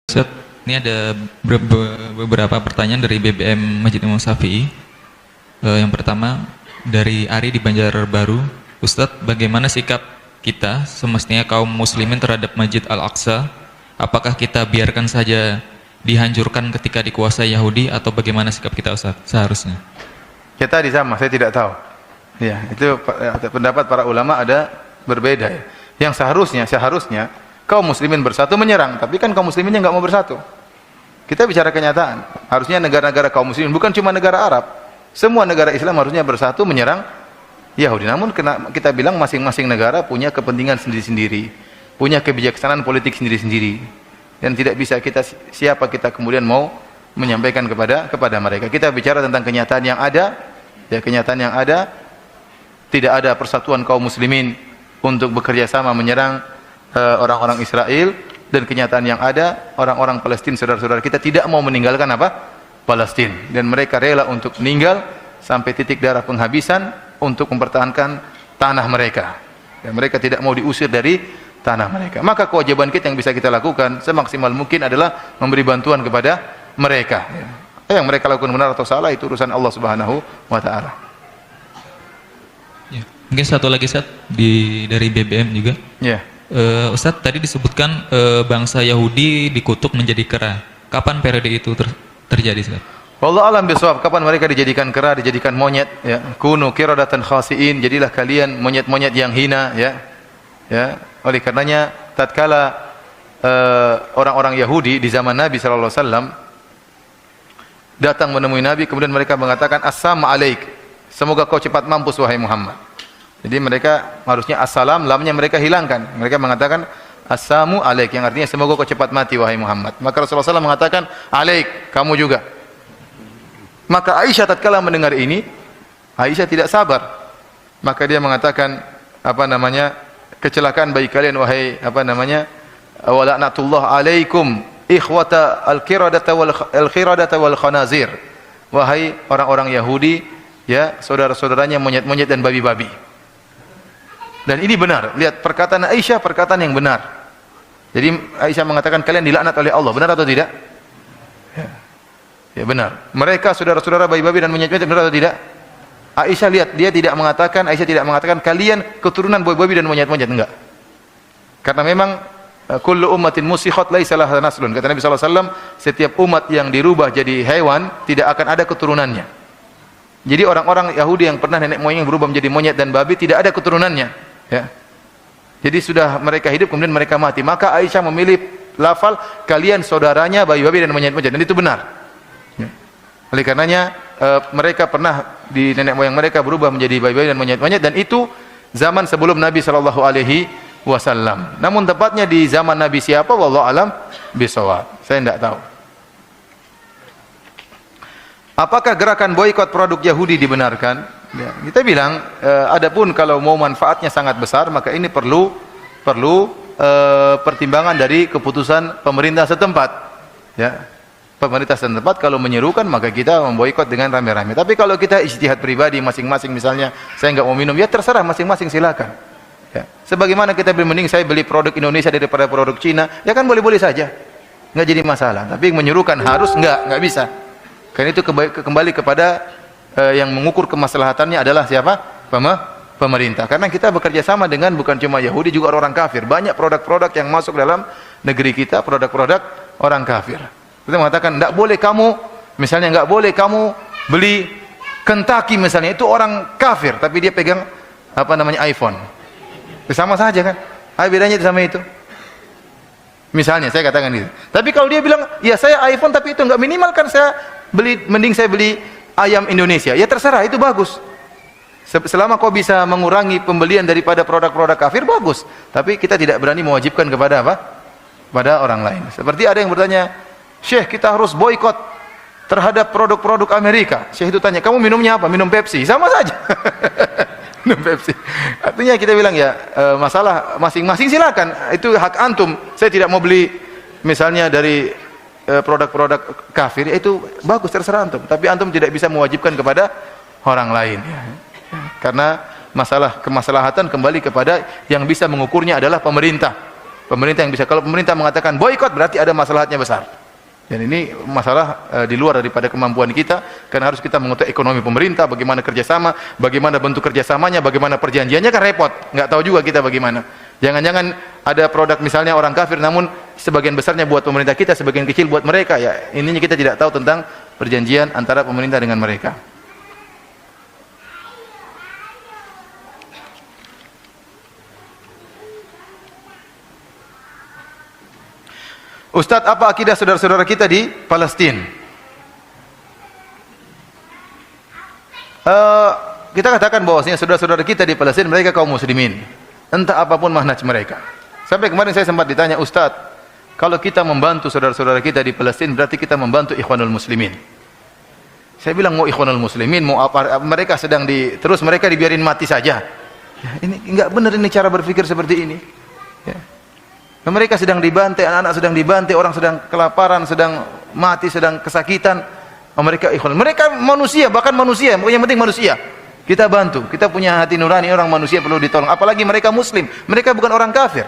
Ustaz, ini ada beberapa pertanyaan dari BBM Masjid Imam Syafi'i. Yang pertama dari Ari di Banjarbaru. Ustadz, bagaimana sikap kita semestinya kaum muslimin terhadap Masjid Al-Aqsa? Apakah kita biarkan saja dihancurkan ketika dikuasai Yahudi, atau bagaimana sikap kita, Ustadz, seharusnya? Ya tadi sama, saya tidak tahu. Ya, itu pendapat para ulama ada berbeda ya. Yang seharusnya kaum muslimin bersatu menyerang, tapi kan kaum musliminnya nggak mau bersatu. Kita bicara kenyataan. Harusnya negara-negara kaum muslimin, bukan cuma negara Arab, semua negara Islam harusnya bersatu menyerang Yahudi. Namun kita bilang masing-masing negara punya kepentingan sendiri-sendiri, punya kebijaksanaan politik sendiri-sendiri, dan tidak bisa siapa kita kemudian mau menyampaikan kepada mereka. Kita bicara tentang kenyataan yang ada. Ya, kenyataan yang ada, tidak ada persatuan kaum muslimin untuk bekerja sama menyerang orang-orang Israel, dan kenyataan yang ada, orang-orang Palestina, saudara-saudara kita, tidak mau meninggalkan Palestina, dan mereka rela untuk meninggal sampai titik darah penghabisan untuk mempertahankan tanah mereka, dan mereka tidak mau diusir dari tanah mereka. Maka kewajiban kita yang bisa kita lakukan semaksimal mungkin adalah memberi bantuan kepada mereka. Yang mereka lakukan benar atau salah itu urusan Allah Subhanahu wa taala. Ya, mungkin satu lagi, Ustaz, dari BBM juga. Ya. Ustadz, tadi disebutkan bangsa Yahudi dikutuk menjadi kera. Kapan periode itu terjadi, Ustadz? Wallahu alam bisawab. Kapan mereka dijadikan kera, dijadikan monyet, ya. Kunu qiradatan khasiin, jadilah kalian monyet-monyet yang hina, ya. Ya. Oleh karenanya tatkala orang-orang Yahudi di zaman Nabi sallallahu alaihi wasallam datang menemui Nabi, kemudian mereka mengatakan assalamu alaik, semoga kau cepat mampus wahai Muhammad. Jadi mereka harusnya assalam, lamnya mereka hilangkan. Mereka mengatakan assalamu alaik, yang artinya semoga kau cepat mati wahai Muhammad. Maka Rasulullah SAW mengatakan alaik, kamu juga. Maka Aisyah tatkala mendengar ini, Aisyah tidak sabar. Maka dia mengatakan kecelakaan bagi kalian wahai wa la'natullah alaikum ikhwata al-qiradata wal khanazir. Wahai orang-orang Yahudi, ya, saudara-saudaranya monyet-monyet dan babi-babi. Dan ini benar. Lihat perkataan Aisyah, perkataan yang benar. Jadi Aisyah mengatakan kalian dilaknat oleh Allah. Benar atau tidak? Ya benar. Mereka saudara-saudara bayi-babi dan monyet-monyet, benar atau tidak? Aisyah lihat, Aisyah tidak mengatakan kalian keturunan bayi-babi dan monyet-monyet, enggak. Karena memang kullu ummatin musikhat laisa laha naslun. Kata Nabi sallallahu alaihi wasallam, setiap umat yang dirubah jadi hewan tidak akan ada keturunannya. Jadi orang-orang Yahudi yang pernah nenek moyang berubah menjadi monyet dan babi tidak ada keturunannya. Ya. Jadi sudah mereka hidup kemudian mereka mati. Maka Aisyah memilih lafal kalian saudaranya bayi-babi dan monyet-monyet, dan itu benar. Ya. Oleh karenanya mereka pernah di nenek moyang mereka berubah menjadi bayi-babi dan monyet-monyet, dan itu zaman sebelum Nabi sallallahu alaihi wasallam. Namun tepatnya di zaman Nabi siapa? Wallahu alam bisawab. Saya tidak tahu. Apakah gerakan boikot produk Yahudi dibenarkan? Ya, kita bilang, adapun kalau mau manfaatnya sangat besar, maka ini perlu pertimbangan dari keputusan pemerintah setempat. Ya, pemerintah setempat kalau menyerukan maka kita memboikot dengan rame-rame. Tapi kalau kita ijtihad pribadi masing-masing, misalnya saya nggak mau minum, ya terserah masing-masing, silakan. Ya, sebagaimana kita mending saya beli produk Indonesia daripada produk Cina, ya kan boleh-boleh saja, nggak jadi masalah. Tapi menyerukan harus, nggak bisa. Karena itu kembali kepada yang mengukur kemaslahatannya adalah siapa? Pemerintah. Karena kita bekerja sama dengan bukan cuma Yahudi, juga orang kafir. Banyak produk-produk yang masuk dalam negeri kita, produk-produk orang kafir. Kita mengatakan tidak boleh kamu, misalnya nggak boleh kamu beli Kentucky misalnya, itu orang kafir, tapi dia pegang iPhone. Sama saja kan? Apa bedanya sama itu? Misalnya saya katakan gitu. Tapi kalau dia bilang, ya saya iPhone tapi itu nggak minimal, kan saya mending saya beli ayam Indonesia. Ya terserah, itu bagus. Selama kau bisa mengurangi pembelian daripada produk-produk kafir, bagus. Tapi kita tidak berani mewajibkan kepada pada orang lain. Seperti ada yang bertanya, Syekh, kita harus boikot terhadap produk-produk Amerika. Syekh itu tanya, kamu minumnya apa? Minum Pepsi. Sama saja. Minum Pepsi. Artinya kita bilang, ya masalah masing-masing, silakan. Itu hak antum. Saya tidak mau beli misalnya dari produk-produk kafir, itu bagus, terserah antum. Tapi antum tidak bisa mewajibkan kepada orang lain. Ya. Karena masalah kemaslahatan kembali kepada yang bisa mengukurnya adalah pemerintah. Pemerintah yang bisa. Kalau pemerintah mengatakan boikot berarti ada maslahatnya besar. Dan ini masalah di luar daripada kemampuan kita, karena harus kita mengetahui ekonomi pemerintah, bagaimana kerjasama, bagaimana bentuk kerjasamanya, bagaimana perjanjiannya, kan repot. Nggak tahu juga kita bagaimana. Jangan-jangan ada produk misalnya orang kafir, namun sebagian besarnya buat pemerintah kita, sebagian kecil buat mereka. Ya, ininya kita tidak tahu tentang perjanjian antara pemerintah dengan mereka. Ustadz, apa akidah saudara-saudara kita di Palestina? Kita katakan bahwasanya saudara-saudara kita di Palestina mereka kaum muslimin, entah apapun manhaj mereka. Sampai kemarin saya sempat ditanya, Ustadz, kalau kita membantu saudara-saudara kita di Palestina berarti kita membantu ikhwanul muslimin. Saya bilang, mau ikhwanul muslimin, mau apa, mereka sedang terus mereka dibiarin mati saja. Ya, ini enggak benar, ini cara berpikir seperti ini. Ya. Mereka sedang dibantai, anak-anak sedang dibantai, orang sedang kelaparan, sedang mati, sedang kesakitan. Mereka ikhwan, mereka manusia, bahkan manusia, yang penting manusia. Kita bantu, kita punya hati nurani, orang manusia perlu ditolong. Apalagi mereka muslim, mereka bukan orang kafir.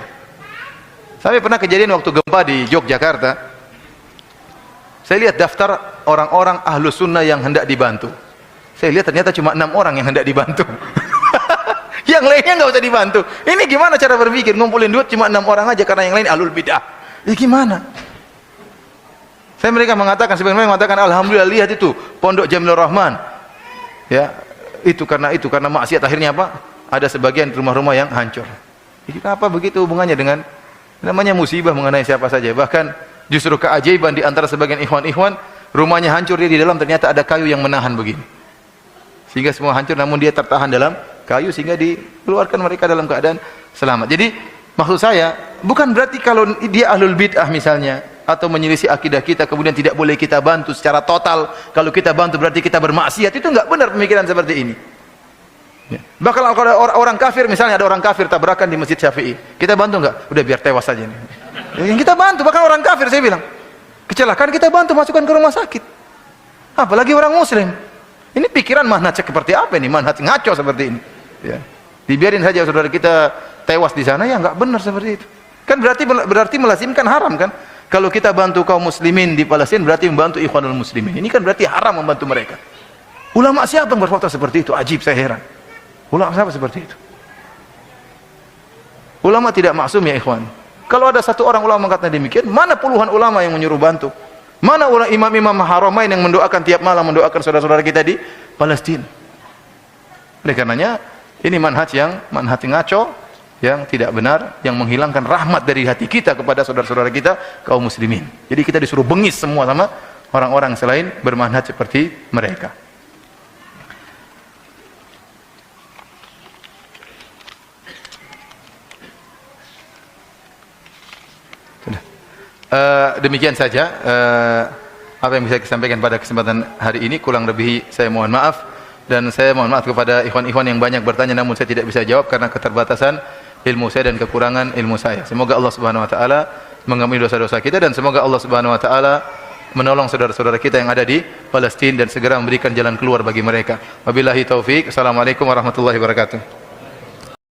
Sampai pernah kejadian waktu gempa di Yogyakarta, saya lihat daftar orang-orang ahlu sunnah yang hendak dibantu. Saya lihat ternyata cuma 6 orang yang hendak dibantu. Yang lainnya nggak usah dibantu. Ini gimana cara berpikir? Ngumpulin duit cuma 6 orang aja karena yang lain ahlul bidah. Ini gimana? Mereka mengatakan, sebenarnya mengatakan, alhamdulillah, lihat itu Pondok Jamilur Rahman. Ya, itu karena maksiat akhirnya apa? Ada sebagian rumah-rumah yang hancur. Ini apa begitu hubungannya dengan namanya musibah mengenai siapa saja? Bahkan justru keajaiban di antara sebagian ikhwan-ikhwan, rumahnya hancur, dia di dalam ternyata ada kayu yang menahan begini. Sehingga semua hancur namun dia tertahan dalam kayu sehingga dikeluarkan mereka dalam keadaan selamat. Jadi maksud saya bukan berarti kalau dia ahlul bid'ah misalnya atau menyelisih akidah kita kemudian tidak boleh kita bantu secara total. Kalau kita bantu berarti kita bermaksiat. Itu enggak benar pemikiran seperti ini. Ya. Bahkan kalau orang kafir, misalnya ada orang kafir tabrakan di Masjid Syafi'i, kita bantu enggak? Udah biar tewas saja nih. Yang kita bantu, bahkan orang kafir saya bilang, kecelakaan kita bantu masukkan ke rumah sakit. Apalagi orang muslim. Ini pikiran manhaj seperti apa ini? Manhaj ngaco seperti ini. Ya. Dibiarin saja saudara kita tewas di sana, ya enggak benar seperti itu. Kan berarti melazimkan haram kan? Kalau kita bantu kaum muslimin di Palestina berarti membantu ikhwanul muslimin. Ini kan berarti haram membantu mereka. Ulama siapa yang berfatwa seperti itu? Ajib, saya heran. Ulama siapa seperti itu? Ulama tidak maksum ya ikhwan. Kalau ada satu orang ulama mengatakan demikian, mana puluhan ulama yang menyuruh bantu? Mana imam-imam haramain yang mendoakan tiap malam, mendoakan saudara-saudara kita di Palestina? Oleh karenanya ini manhaj ngaco, yang tidak benar, yang menghilangkan rahmat dari hati kita kepada saudara-saudara kita kaum muslimin. Jadi kita disuruh bengis semua sama orang-orang selain bermanhaj seperti mereka. Demikian saja apa yang bisa saya sampaikan pada kesempatan hari ini. Kurang lebih saya mohon maaf, dan saya mohon maaf kepada ikhwan-ikhwan yang banyak bertanya namun saya tidak bisa jawab karena keterbatasan ilmu saya dan kekurangan ilmu saya. Semoga Allah Subhanahu wa taala mengampuni dosa-dosa kita, dan semoga Allah Subhanahu wa taala menolong saudara-saudara kita yang ada di Palestina dan segera memberikan jalan keluar bagi mereka. Wabillahi taufik. Assalamualaikum warahmatullahi wabarakatuh.